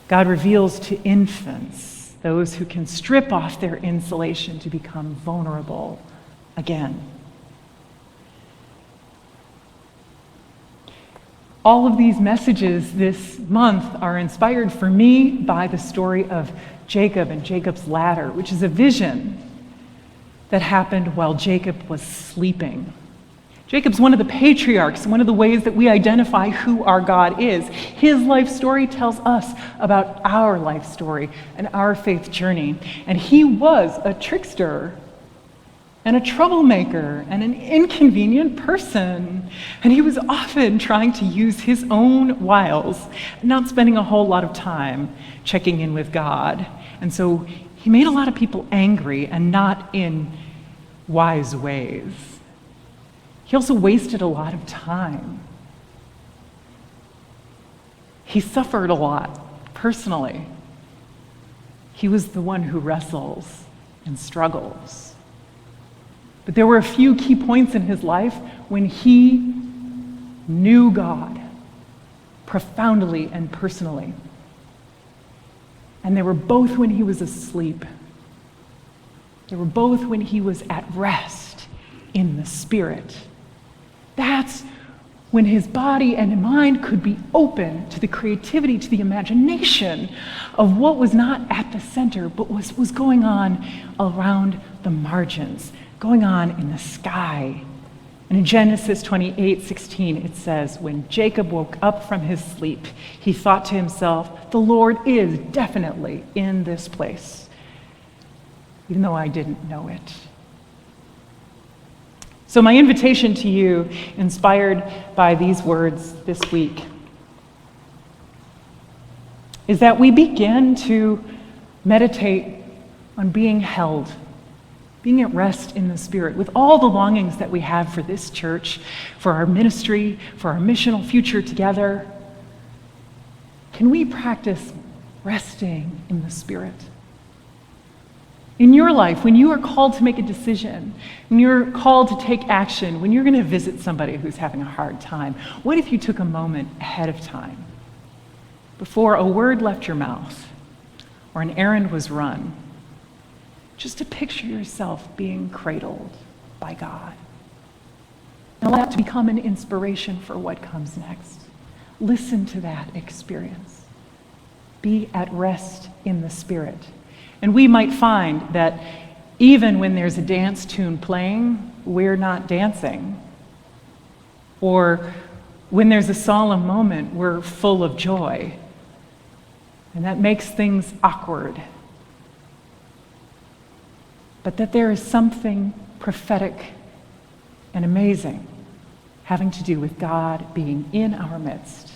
God reveals to infants, those who can strip off their insulation to become vulnerable again. All of these messages this month are inspired for me by the story of Jacob and Jacob's ladder, which is a vision that happened while Jacob was sleeping. Jacob's one of the patriarchs, one of the ways that we identify who our God is. His life story tells us about our life story and our faith journey. And he was a trickster and a troublemaker and an inconvenient person. And he was often trying to use his own wiles, not spending a whole lot of time checking in with God. And so he made a lot of people angry and not in wise ways. He also wasted a lot of time. He suffered a lot personally. He was the one who wrestles and struggles. But there were a few key points in his life when he knew God profoundly and personally. And they were both when he was asleep. They were both when he was at rest in the Spirit. That's when his body and mind could be open to the creativity, to the imagination of what was not at the center, but was going on around the margins, going on in the sky. And in Genesis 28:16, it says, when Jacob woke up from his sleep, he thought to himself, the Lord is definitely in this place, even though I didn't know it. So my invitation to you, inspired by these words this week, is that we begin to meditate on being held, being at rest in the Spirit, with all the longings that we have for this church, for our ministry, for our missional future together. Can we practice resting in the Spirit? In your life, when you are called to make a decision, when you're called to take action, when you're going to visit somebody who's having a hard time, what if you took a moment ahead of time, before a word left your mouth or an errand was run, just to picture yourself being cradled by God? And allow that to become an inspiration for what comes next. Listen to that experience. Be at rest in the Spirit. And we might find that even when there's a dance tune playing, we're not dancing. Or when there's a solemn moment, we're full of joy. And that makes things awkward. But that there is something prophetic and amazing having to do with God being in our midst,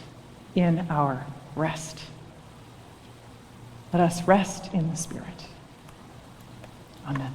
in our rest. Let us rest in the Spirit. Amen.